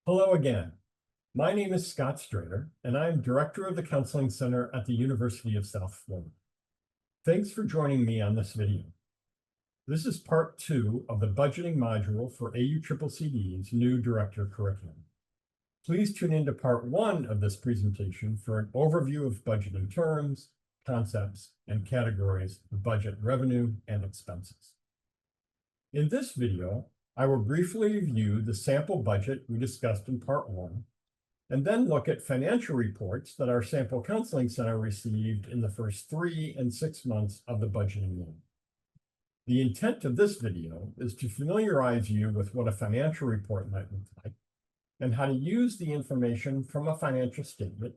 Hello again. My name is Scott Strader, and I am Director of the Counseling Center at the University of South Florida. Thanks for joining me on this video. This is part 2 of the budgeting module for AUCCCD's new director curriculum. Please tune into part 1 of this presentation for an overview of budgeting terms, concepts, and categories of budget revenue and expenses. In this video, I will briefly review the sample budget we discussed in part 1, and then look at financial reports that our sample counseling center received in the first 3 and 6 months of the budgeting year. The intent of this video is to familiarize you with what a financial report might look like and how to use the information from a financial statement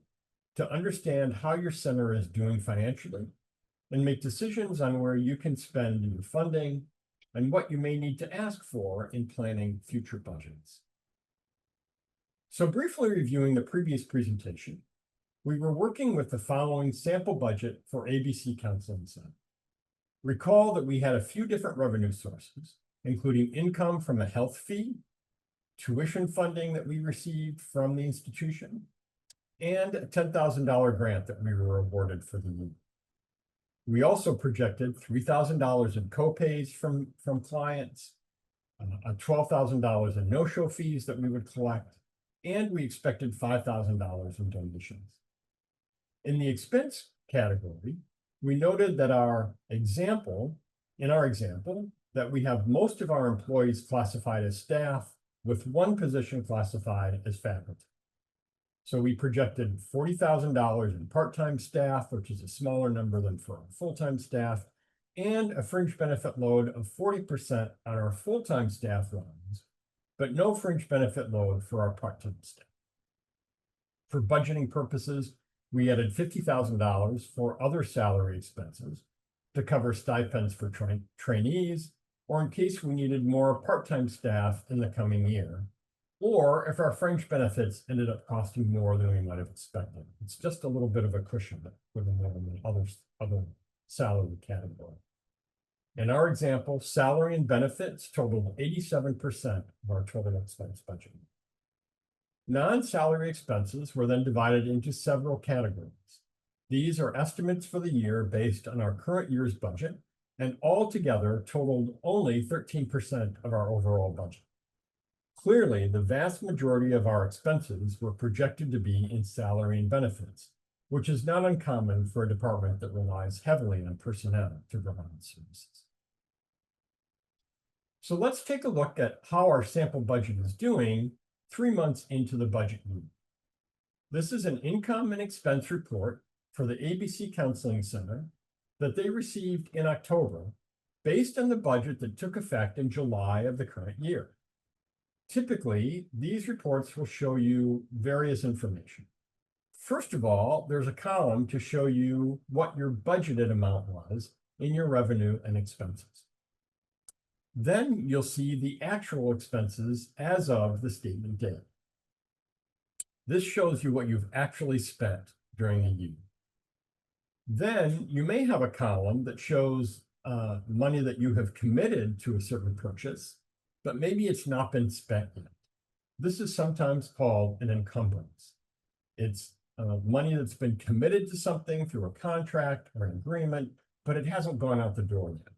to understand how your center is doing financially and make decisions on where you can spend your funding and what you may need to ask for in planning future budgets. So briefly reviewing the previous presentation, we were working with the following sample budget for ABC Counseling Center. Recall that we had a few different revenue sources, including income from a health fee, tuition funding that we received from the institution, and a $10,000 grant that we were awarded for the year. We also projected $3,000 in co-pays from clients, $12,000 in no-show fees that we would collect, and we expected $5,000 in donations. In the expense category, we noted that in our example, that we have most of our employees classified as staff with one position classified as faculty. So we projected $40,000 in part-time staff, which is a smaller number than for our full-time staff, and a fringe benefit load of 40% on our full-time staff lines, but no fringe benefit load for our part-time staff. For budgeting purposes, we added $50,000 for other salary expenses to cover stipends for trainees, or in case we needed more part-time staff in the coming year, or if our fringe benefits ended up costing more than we might have expected. It's just a little bit of a cushion within the other salary category. In our example, salary and benefits totaled 87% of our total expense budget. Non-salary expenses were then divided into several categories. These are estimates for the year based on our current year's budget, and altogether totaled only 13% of our overall budget. Clearly, the vast majority of our expenses were projected to be in salary and benefits, which is not uncommon for a department that relies heavily on personnel to provide services. So let's take a look at how our sample budget is doing 3 months into the budget year. This is an income and expense report for the ABC Counseling Center that they received in October based on the budget that took effect in July of the current year. Typically, these reports will show you various information. First of all, there's a column to show you what your budgeted amount was in your revenue and expenses. Then you'll see the actual expenses as of the statement date. This shows you what you've actually spent during a year. Then you may have a column that shows money that you have committed to a certain purchase, but maybe it's not been spent yet. This is sometimes called an encumbrance. It's money that's been committed to something through a contract or an agreement, but it hasn't gone out the door yet.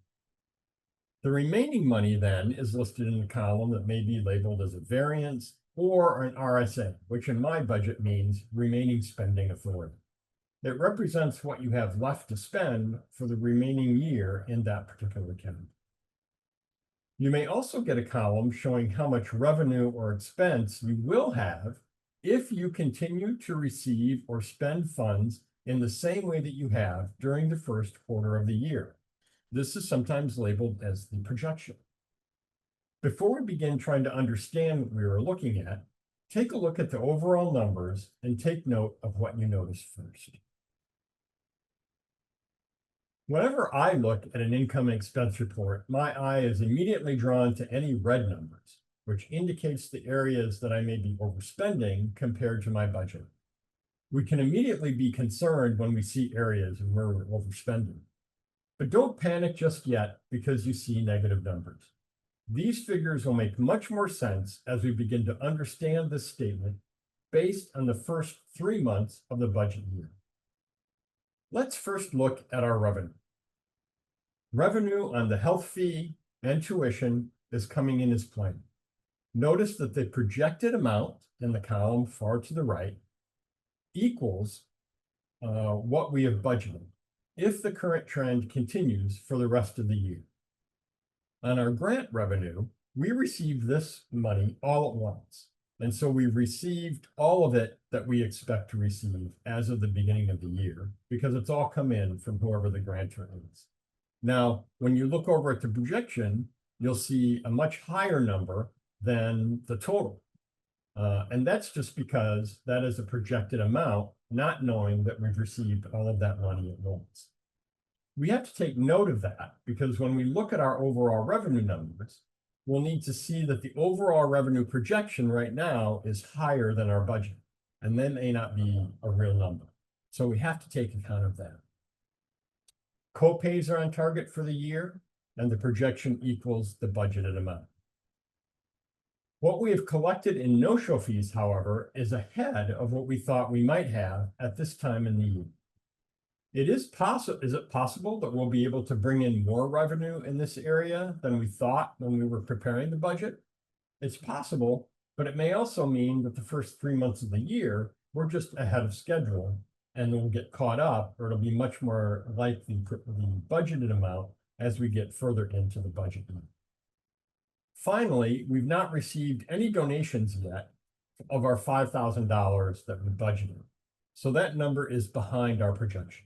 The remaining money then is listed in a column that may be labeled as a variance or an RSA, which in my budget means remaining spending authority. It represents what you have left to spend for the remaining year in that particular category. You may also get a column showing how much revenue or expense you will have if you continue to receive or spend funds in the same way that you have during the first quarter of the year. This is sometimes labeled as the projection. Before we begin trying to understand what we are looking at, take a look at the overall numbers and take note of what you notice first. Whenever I look at an income and expense report, my eye is immediately drawn to any red numbers, which indicates the areas that I may be overspending compared to my budget. We can immediately be concerned when we see areas where we're overspending. But don't panic just yet because you see negative numbers. These figures will make much more sense as we begin to understand this statement based on the first 3 months of the budget year. Let's first look at our revenue. Revenue on the health fee and tuition is coming in as planned. Notice that the projected amount in the column far to the right equals what we have budgeted if the current trend continues for the rest of the year. On our grant revenue, we received this money all at once. And so we received all of it that we expect to receive as of the beginning of the year, because it's all come in from whoever the grantor is. Now, when you look over at the projection, you'll see a much higher number than the total. And that's just because that is a projected amount, not knowing that we've received all of that money at once. We have to take note of that because when we look at our overall revenue numbers, we'll need to see that the overall revenue projection right now is higher than our budget, and that may not be a real number. So we have to take account of that. Co-pays are on target for the year, and the projection equals the budgeted amount. What we have collected in no-show fees, however, is ahead of what we thought we might have at this time in the year. Is it possible that we'll be able to bring in more revenue in this area than we thought when we were preparing the budget? It's possible, but it may also mean that the first 3 months of the year, we're just ahead of schedule and we'll get caught up, or it'll be much more like the budgeted amount as we get further into the budget year. Finally, we've not received any donations yet of our $5,000 that we budgeted. So that number is behind our projection.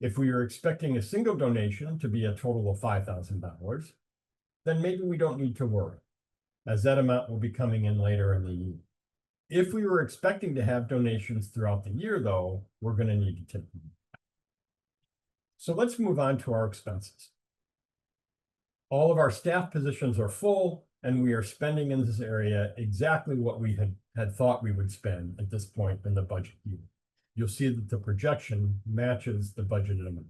If we are expecting a single donation to be a total of $5,000, then maybe we don't need to worry, as that amount will be coming in later in the year. If we were expecting to have donations throughout the year, though, we're going to need to take them. So let's move on to our expenses. All of our staff positions are full, and we are spending in this area exactly what we had thought we would spend at this point in the budget year. You'll see that the projection matches the budgeted amount.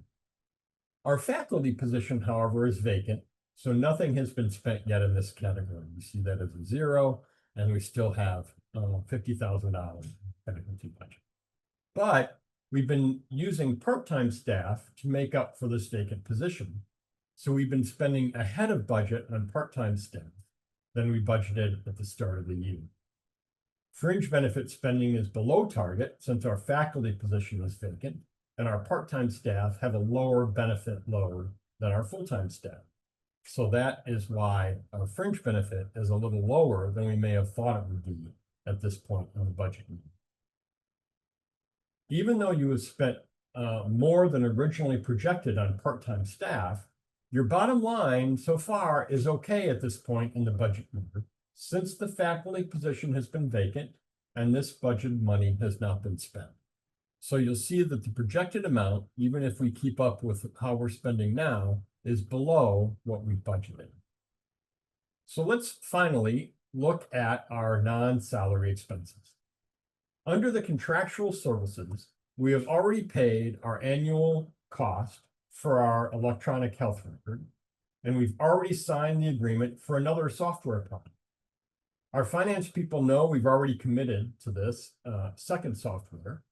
Our faculty position, however, is vacant, so nothing has been spent yet in this category. You see that as a 0, and we still have $50,000 in faculty budget. But we've been using part-time staff to make up for this vacant position. So we've been spending ahead of budget on part-time staff than we budgeted at the start of the year. Fringe benefit spending is below target since our faculty position is vacant and our part-time staff have a lower benefit load than our full-time staff. So that is why our fringe benefit is a little lower than we may have thought it would be at this point in the budget year. Even though you have spent more than originally projected on part-time staff, your bottom line so far is okay at this point in the budget year, since the faculty position has been vacant and this budget money has not been spent. So you'll see that the projected amount, even if we keep up with how we're spending now, is below what we budgeted. So let's finally look at our non-salary expenses. Under the contractual services, we have already paid our annual cost for our electronic health record, and we've already signed the agreement for another software product. Our finance people know we've already committed to this second software,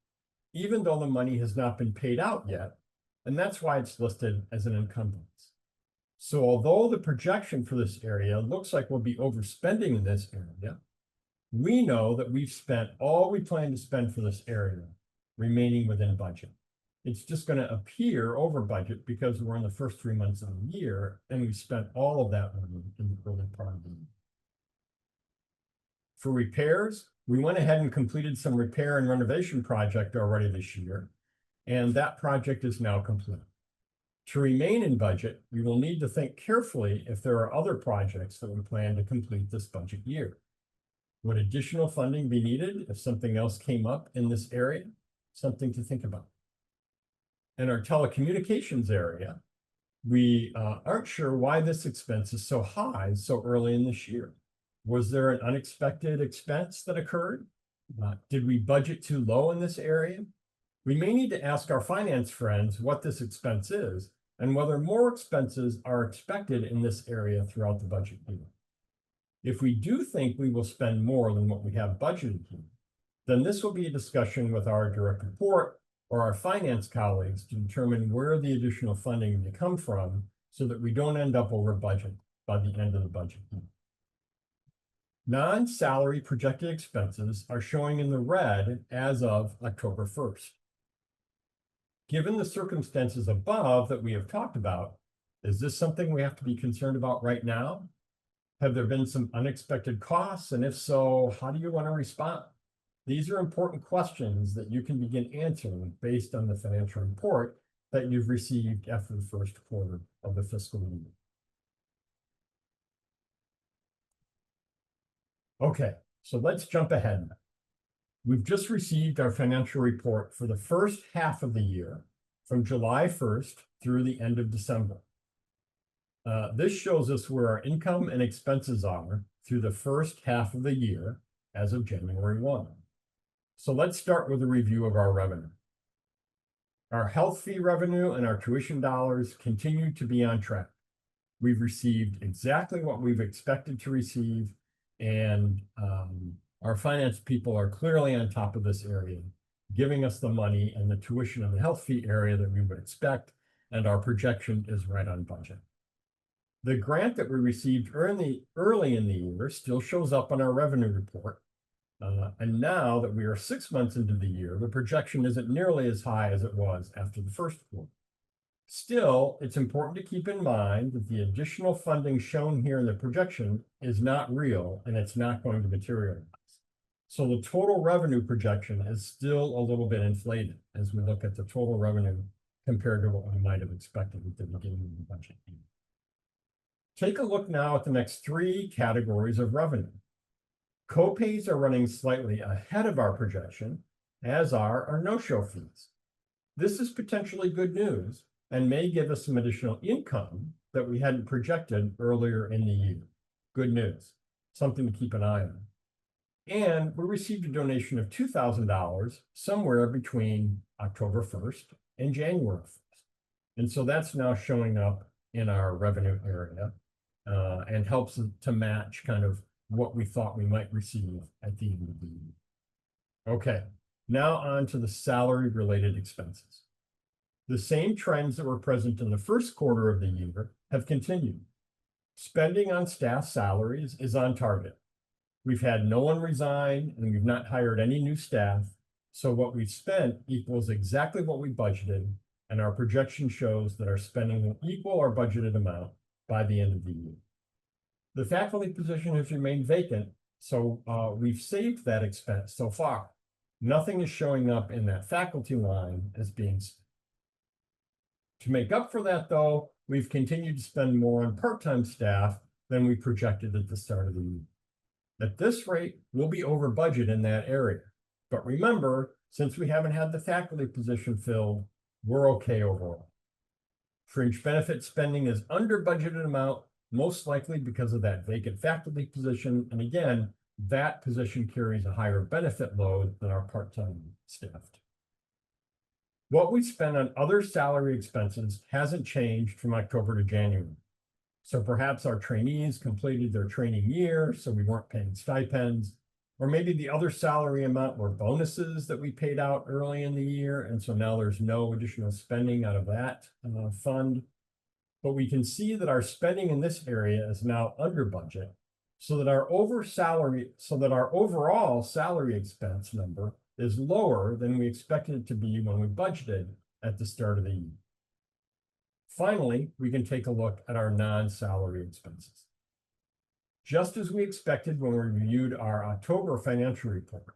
even though the money has not been paid out yet, and that's why it's listed as an encumbrance. So although the projection for this area looks like we'll be overspending in this area, we know that we've spent all we plan to spend for this area, remaining within budget. It's just going to appear over budget because we're in the first 3 months of the year and we spent all of that money in the early part of the year. For repairs, we went ahead and completed some repair and renovation project already this year, and that project is now complete. To remain in budget, we will need to think carefully if there are other projects that we plan to complete this budget year. Would additional funding be needed if something else came up in this area? Something to think about. In our telecommunications area, we aren't sure why this expense is so high so early in this year. Was there an unexpected expense that occurred? Did we budget too low in this area? We may need to ask our finance friends what this expense is and whether more expenses are expected in this area throughout the budget year. If we do think we will spend more than what we have budgeted here, then this will be a discussion with our direct report or our finance colleagues to determine where the additional funding may come from so that we don't end up over budget by the end of the budget year. Non-salary projected expenses are showing in the red as of October 1st. Given the circumstances above that we have talked about, is this something we have to be concerned about right now? Have there been some unexpected costs? And if so, how do you want to respond? These are important questions that you can begin answering based on the financial report that you've received after the first quarter of the fiscal year. Okay, so let's jump ahead. We've just received our financial report for the first half of the year from July 1st through the end of December. This shows us where our income and expenses are through the first half of the year as of January 1. So let's start with a review of our revenue. Our health fee revenue and our tuition dollars continue to be on track. We've received exactly what we've expected to receive, and our finance people are clearly on top of this area, giving us the money and the tuition and the health fee area that we would expect, and our projection is right on budget. The grant that we received early in the year still shows up on our revenue report. And now that we are 6 months into the year, the projection isn't nearly as high as it was after the first quarter. Still, it's important to keep in mind that the additional funding shown here in the projection is not real and it's not going to materialize. So the total revenue projection is still a little bit inflated as we look at the total revenue compared to what we might have expected at the beginning of the budget year. Take a look now at the next three categories of revenue. Copays are running slightly ahead of our projection, as are our no-show fees. This is potentially good news and may give us some additional income that we hadn't projected earlier in the year. Good news, something to keep an eye on. And we received a donation of $2,000 somewhere between October 1st and January 1st. And so that's now showing up in our revenue area and helps to match kind of what we thought we might receive at the end of the year. Okay, now on to the salary-related expenses. The same trends that were present in the first quarter of the year have continued. Spending on staff salaries is on target. We've had no one resign and we've not hired any new staff. So what we've spent equals exactly what we budgeted, and our projection shows that our spending will equal our budgeted amount by the end of the year. The faculty position has remained vacant, so we've saved that expense so far. Nothing is showing up in that faculty line as being spent. To make up for that, though, we've continued to spend more on part-time staff than we projected at the start of the year. At this rate, we'll be over budget in that area. But remember, since we haven't had the faculty position filled, we're okay overall. Fringe benefit spending is under budgeted amount, most likely because of that vacant faculty position. And again, that position carries a higher benefit load than our part-time staff. What we spend on other salary expenses hasn't changed from October to January. So perhaps our trainees completed their training year, so we weren't paying stipends, or maybe the other salary amount were bonuses that we paid out early in the year, and so now there's no additional spending out of that fund. But we can see that our spending in this area is now under budget, so that our overall salary expense number is lower than we expected it to be when we budgeted at the start of the year. Finally, we can take a look at our non-salary expenses. Just as we expected when we reviewed our October financial report,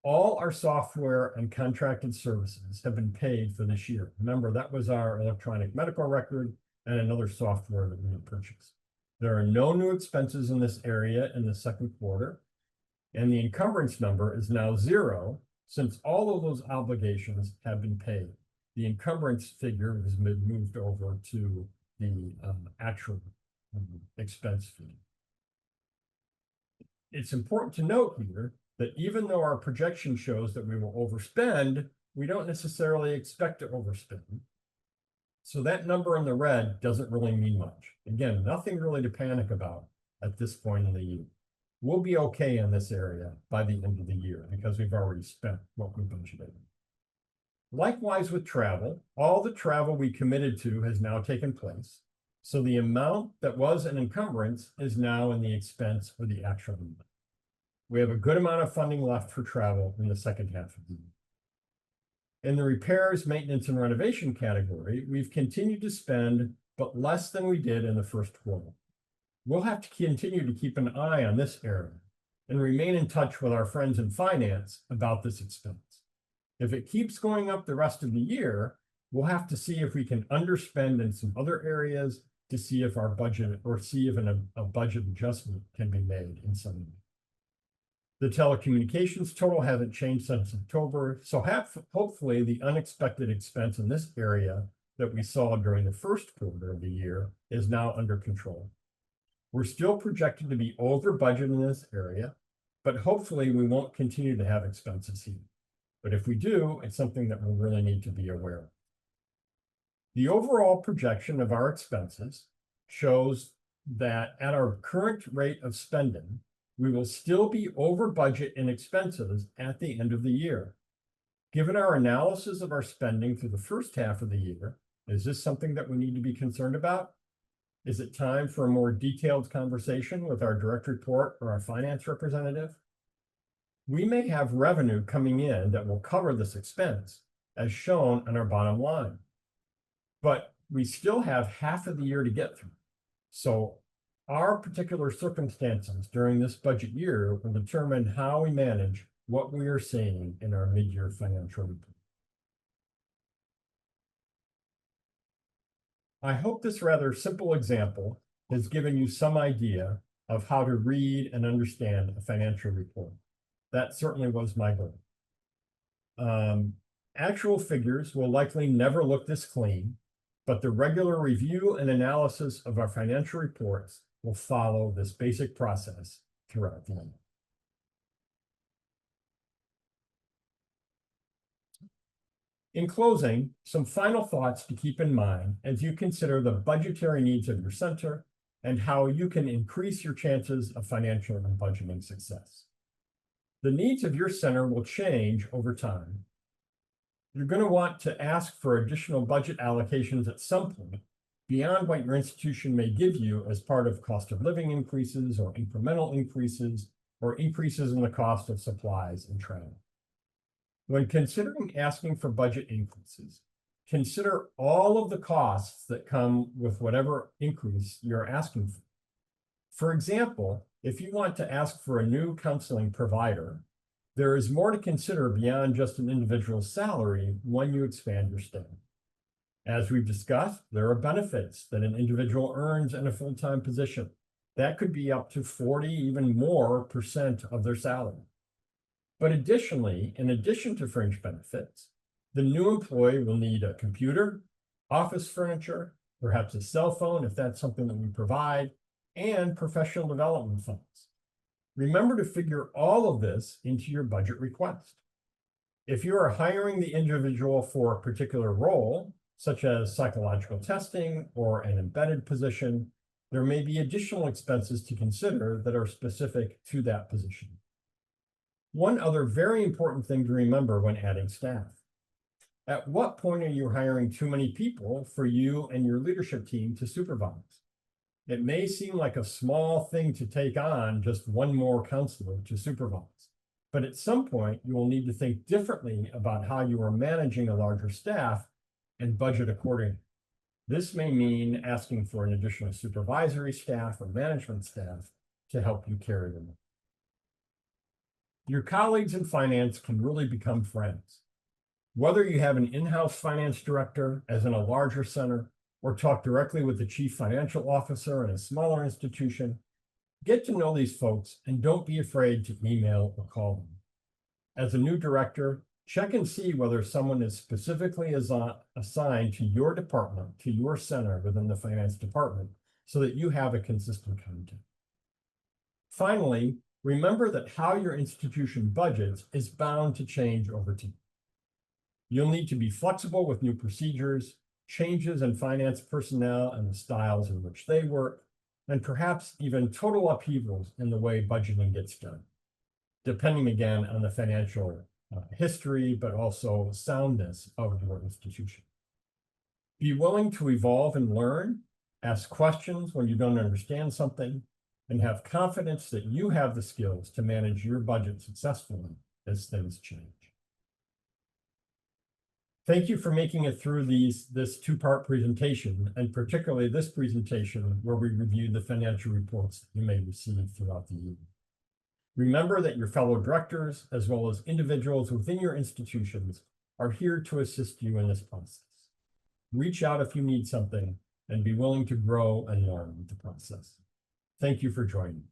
all our software and contracted services have been paid for this year. Remember, that was our electronic medical record and another software that we had purchased. There are no new expenses in this area in the second quarter, and the encumbrance number is now 0 since all of those obligations have been paid. The encumbrance figure has been moved over to the actual expense fee. It's important to note here that even though our projection shows that we will overspend, we don't necessarily expect to overspend. So that number in the red doesn't really mean much. Again, nothing really to panic about at this point in the year. We'll be okay in this area by the end of the year because we've already spent what we budgeted. Likewise with travel, all the travel we committed to has now taken place. So the amount that was an encumbrance is now in the expense or the actual amount. We have a good amount of funding left for travel in the second half of the year. In the repairs, maintenance, and renovation category, we've continued to spend, but less than we did in the first quarter. We'll have to continue to keep an eye on this area and remain in touch with our friends in finance about this expense. If it keeps going up the rest of the year, we'll have to see if we can underspend in some other areas to see if our budget or see if a budget adjustment can be made in some way. The telecommunications total hasn't changed since October, so hopefully the unexpected expense in this area that we saw during the first quarter of the year is now under control. We're still projected to be over budget in this area, but hopefully we won't continue to have expenses here. But if we do, it's something that we really need to be aware of. The overall projection of our expenses shows that at our current rate of spending, we will still be over budget in expenses at the end of the year. Given our analysis of our spending through the first half of the year, is this something that we need to be concerned about? Is it time for a more detailed conversation with our direct report or our finance representative? We may have revenue coming in that will cover this expense, as shown on our bottom line. But we still have half of the year to get through. So our particular circumstances during this budget year will determine how we manage what we are seeing in our mid-year financial report. I hope this rather simple example has given you some idea of how to read and understand a financial report. That certainly was my goal. Actual figures will likely never look this clean, but the regular review and analysis of our financial reports will follow this basic process throughout the year. In closing, some final thoughts to keep in mind as you consider the budgetary needs of your center and how you can increase your chances of financial and budgeting success. The needs of your center will change over time. You're going to want to ask for additional budget allocations at some point beyond what your institution may give you as part of cost of living increases or incremental increases or increases in the cost of supplies and travel. When considering asking for budget increases, consider all of the costs that come with whatever increase you're asking for. For example, if you want to ask for a new counseling provider, there is more to consider beyond just an individual's salary when you expand your staff. As we've discussed, there are benefits that an individual earns in a full-time position. That could be up to 40, even more % of their salary. But additionally, in addition to fringe benefits, the new employee will need a computer, office furniture, perhaps a cell phone if that's something that we provide, and professional development funds. Remember to figure all of this into your budget request. If you are hiring the individual for a particular role, such as psychological testing or an embedded position, there may be additional expenses to consider that are specific to that position. One other very important thing to remember when adding staff. At what point are you hiring too many people for you and your leadership team to supervise? It may seem like a small thing to take on just one more counselor to supervise, but at some point you will need to think differently about how you are managing a larger staff and budget accordingly. This may mean asking for an additional supervisory staff or management staff to help you carry them. Your colleagues in finance can really become friends. Whether you have an in-house finance director, as in a larger center, or talk directly with the chief financial officer in a smaller institution, get to know these folks and don't be afraid to email or call them. As a new director, check and see whether someone is specifically assigned to your department, to your center within the finance department, so that you have a consistent contact. Finally, remember that how your institution budgets is bound to change over time. You'll need to be flexible with new procedures, changes in finance personnel and the styles in which they work, and perhaps even total upheavals in the way budgeting gets done, depending again on the financial history, but also soundness of your institution. Be willing to evolve and learn, ask questions when you don't understand something, and have confidence that you have the skills to manage your budget successfully as things change. Thank you for making it through this two-part presentation, and particularly this presentation where we reviewed the financial reports that you may receive throughout the year. Remember that your fellow directors, as well as individuals within your institutions, are here to assist you in this process. Reach out if you need something and be willing to grow and learn with the process. Thank you for joining.